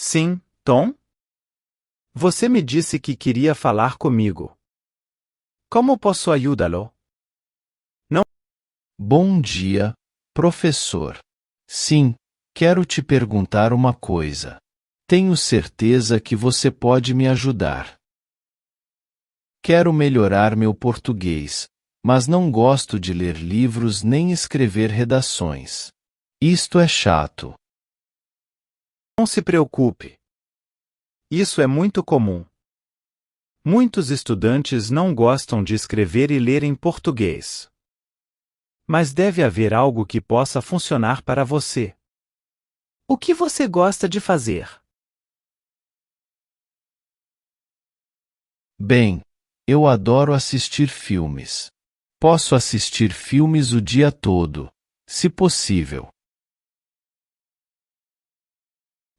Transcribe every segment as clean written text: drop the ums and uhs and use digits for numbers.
Sim, Tom? Você me disse que queria falar comigo. Como posso ajudá-lo? Bom dia, professor. Sim, quero te perguntar uma coisa. Tenho certeza que você pode me ajudar. Quero melhorar meu português, mas não gosto de ler livros nem escrever redações. Isto é chato. Não se preocupe. Isso é muito comum. Muitos estudantes não gostam de escrever e ler em português. Mas deve haver algo que possa funcionar para você. O que você gosta de fazer? Bem, eu adoro assistir filmes. Posso assistir filmes o dia todo, se possível.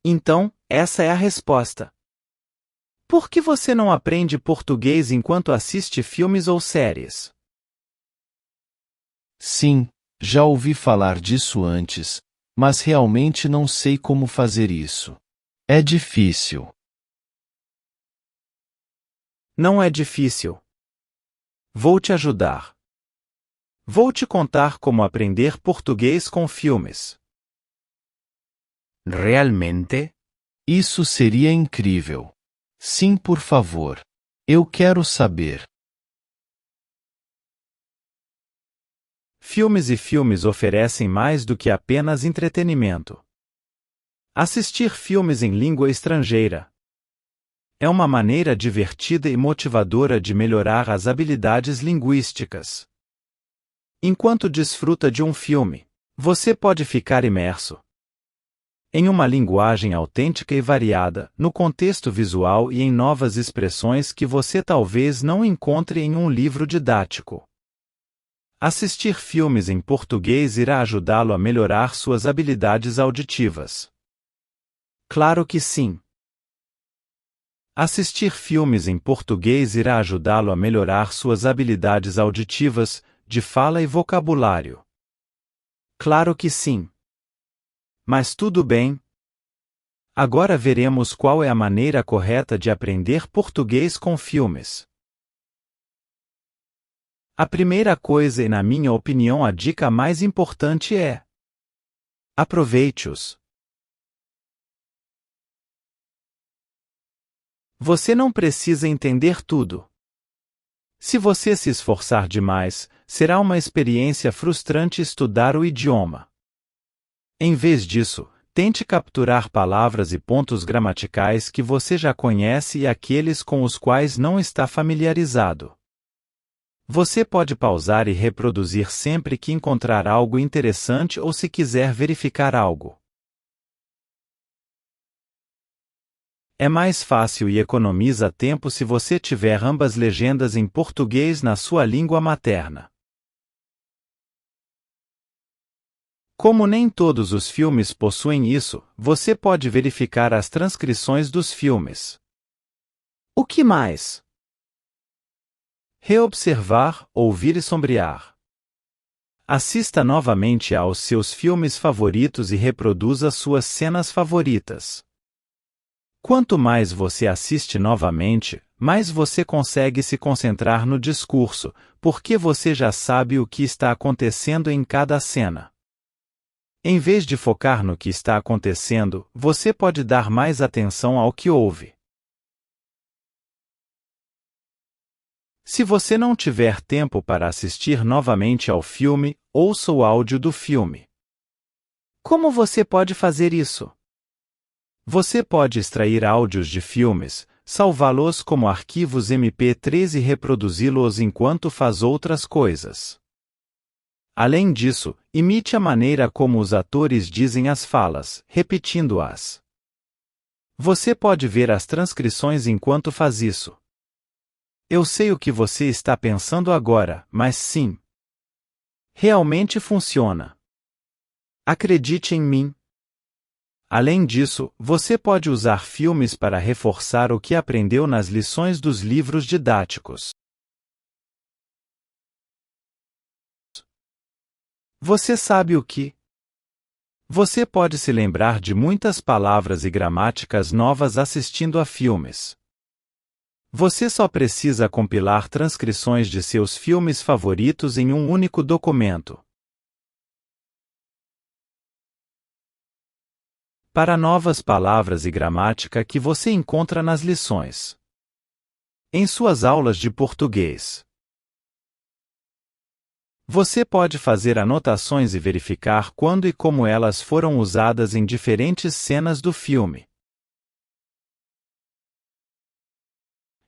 Então, essa é a resposta. Por que você não aprende português enquanto assiste filmes ou séries? Sim, já ouvi falar disso antes, mas realmente não sei como fazer isso. É difícil. Não é difícil. Vou te ajudar. Vou te contar como aprender português com filmes. Realmente? Isso seria incrível. Sim, por favor. Eu quero saber. Filmes e filmes oferecem mais do que apenas entretenimento. Assistir filmes em língua estrangeira é uma maneira divertida e motivadora de melhorar as habilidades linguísticas. Enquanto desfruta de um filme, você pode ficar imerso em uma linguagem autêntica e variada, no contexto visual e em novas expressões que você talvez não encontre em um livro didático. Assistir filmes em português irá ajudá-lo a melhorar suas habilidades auditivas. Claro que sim. Assistir filmes em português irá ajudá-lo a melhorar suas habilidades auditivas, de fala e vocabulário. Claro que sim. Mas tudo bem. Agora veremos qual é a maneira correta de aprender português com filmes. A primeira coisa e, na minha opinião, a dica mais importante é: aproveite-os. Você não precisa entender tudo. Se você se esforçar demais, será uma experiência frustrante estudar o idioma. Em vez disso, tente capturar palavras e pontos gramaticais que você já conhece e aqueles com os quais não está familiarizado. Você pode pausar e reproduzir sempre que encontrar algo interessante ou se quiser verificar algo. É mais fácil e economiza tempo se você tiver ambas legendas em português na sua língua materna. Como nem todos os filmes possuem isso, você pode verificar as transcrições dos filmes. O que mais? Reobservar, ouvir e sombrear. Assista novamente aos seus filmes favoritos e reproduza suas cenas favoritas. Quanto mais você assiste novamente, mais você consegue se concentrar no discurso, porque você já sabe o que está acontecendo em cada cena. Em vez de focar no que está acontecendo, você pode dar mais atenção ao que ouve. Se você não tiver tempo para assistir novamente ao filme, ouça o áudio do filme. Como você pode fazer isso? Você pode extrair áudios de filmes, salvá-los como arquivos MP3 e reproduzi-los enquanto faz outras coisas. Além disso, imite a maneira como os atores dizem as falas, repetindo-as. Você pode ver as transcrições enquanto faz isso. Eu sei o que você está pensando agora, mas sim. Realmente funciona. Acredite em mim. Além disso, você pode usar filmes para reforçar o que aprendeu nas lições dos livros didáticos. Você sabe o que Você pode se lembrar de muitas palavras e gramáticas novas assistindo a filmes. Você só precisa compilar transcrições de seus filmes favoritos em um único documento. Para novas palavras e gramática que você encontra nas lições. Em suas aulas de português. Você pode fazer anotações e verificar quando e como elas foram usadas em diferentes cenas do filme.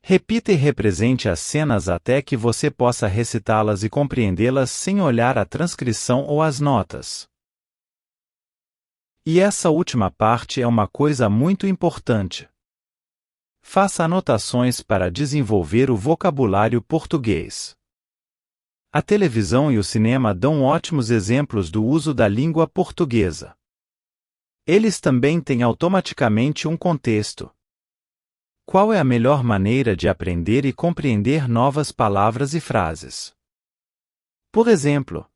Repita e represente as cenas até que você possa recitá-las e compreendê-las sem olhar a transcrição ou as notas. E essa última parte é uma coisa muito importante. Faça anotações para desenvolver o vocabulário português. A televisão e o cinema dão ótimos exemplos do uso da língua portuguesa. Eles também têm automaticamente um contexto. Qual é a melhor maneira de aprender e compreender novas palavras e frases? Por exemplo,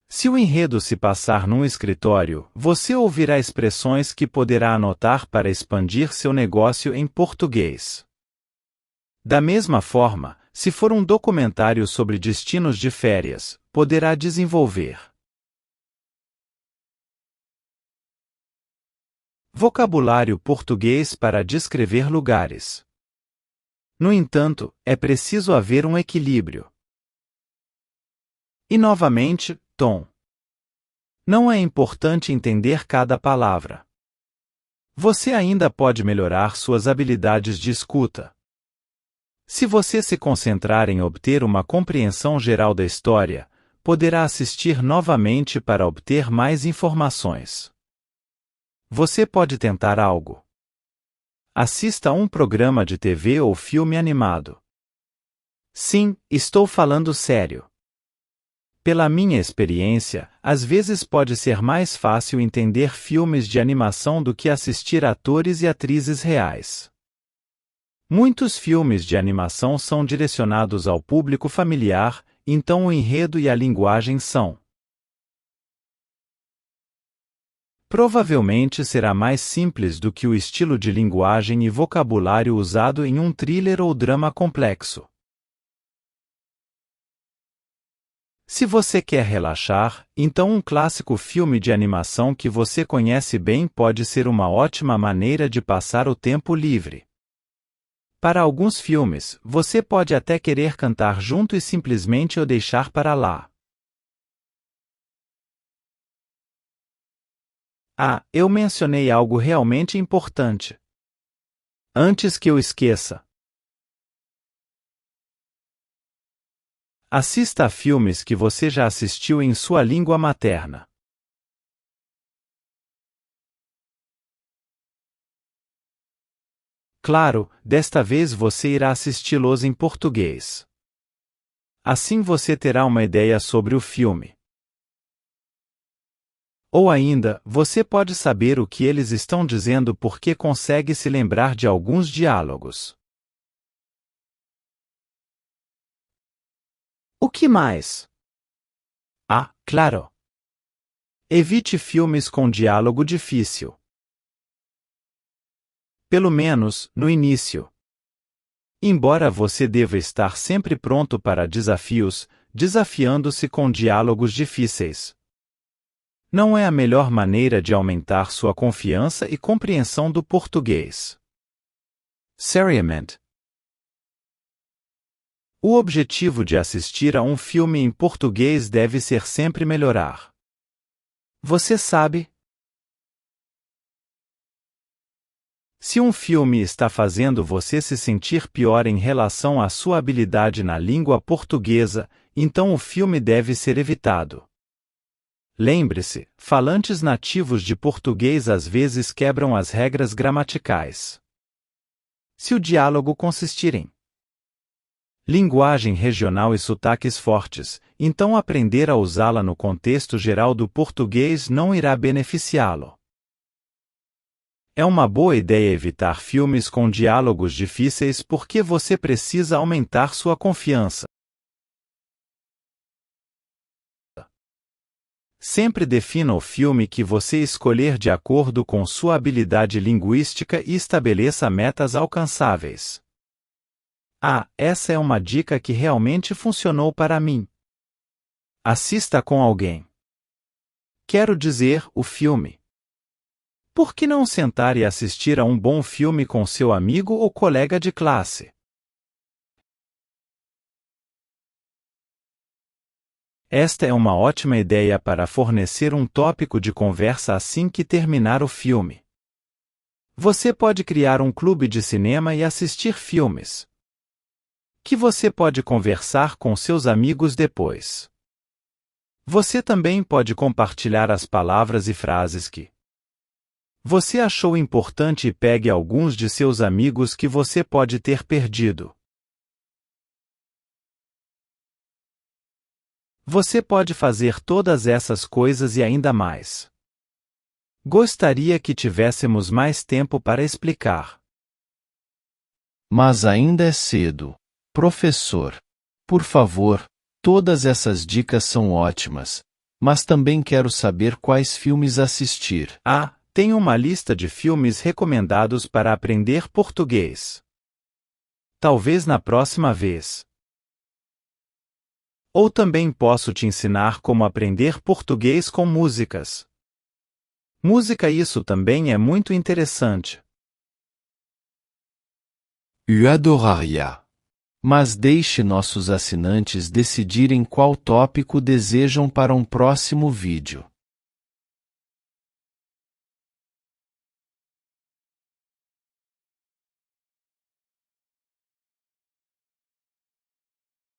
se o enredo se passar num escritório, você ouvirá expressões que poderá anotar para expandir seu negócio em português. Da mesma forma, se for um documentário sobre destinos de férias, poderá desenvolver vocabulário português para descrever lugares. No entanto, é preciso haver um equilíbrio. E novamente, tom. Não é importante entender cada palavra. Você ainda pode melhorar suas habilidades de escuta. Se você se concentrar em obter uma compreensão geral da história, poderá assistir novamente para obter mais informações. Você pode tentar algo. Assista a um programa de TV ou filme animado. Sim, estou falando sério. Pela minha experiência, às vezes pode ser mais fácil entender filmes de animação do que assistir atores e atrizes reais. Muitos filmes de animação são direcionados ao público familiar, então o enredo e a linguagem são. Provavelmente será mais simples do que o estilo de linguagem e vocabulário usado em um thriller ou drama complexo. Se você quer relaxar, então um clássico filme de animação que você conhece bem pode ser uma ótima maneira de passar o tempo livre. Para alguns filmes, você pode até querer cantar junto e simplesmente o deixar para lá. Ah, eu mencionei algo realmente importante. Antes que eu esqueça. Assista a filmes que você já assistiu em sua língua materna. Claro, desta vez você irá assisti-los em português. Assim você terá uma ideia sobre o filme. Ou ainda, você pode saber o que eles estão dizendo porque consegue se lembrar de alguns diálogos. O que mais? Ah, claro! Evite filmes com diálogo difícil. Pelo menos, no início. Embora você deva estar sempre pronto para desafios, desafiando-se com diálogos difíceis. Não é a melhor maneira de aumentar sua confiança e compreensão do português. Seriamente. O objetivo de assistir a um filme em português deve ser sempre melhorar. Você sabe? Se um filme está fazendo você se sentir pior em relação à sua habilidade na língua portuguesa, então o filme deve ser evitado. Lembre-se, falantes nativos de português às vezes quebram as regras gramaticais. Se o diálogo consistir em linguagem regional e sotaques fortes, então aprender a usá-la no contexto geral do português não irá beneficiá-lo. É uma boa ideia evitar filmes com diálogos difíceis porque você precisa aumentar sua confiança. Sempre defina o filme que você escolher de acordo com sua habilidade linguística e estabeleça metas alcançáveis. Ah, essa é uma dica que realmente funcionou para mim. Assista com alguém. Quero dizer, o filme. Por que não sentar e assistir a um bom filme com seu amigo ou colega de classe? Esta é uma ótima ideia para fornecer um tópico de conversa assim que terminar o filme. Você pode criar um clube de cinema e assistir filmes que você pode conversar com seus amigos depois. Você também pode compartilhar as palavras e frases que você achou importante e pegue alguns de seus amigos que você pode ter perdido. Você pode fazer todas essas coisas e ainda mais. Gostaria que tivéssemos mais tempo para explicar. Mas ainda é cedo. Professor, por favor, todas essas dicas são ótimas, mas também quero saber quais filmes assistir. Ah, tenho uma lista de filmes recomendados para aprender português. Talvez na próxima vez. Ou também posso te ensinar como aprender português com músicas. Música, isso também é muito interessante. Eu adoraria. Mas deixe nossos assinantes decidirem qual tópico desejam para um próximo vídeo.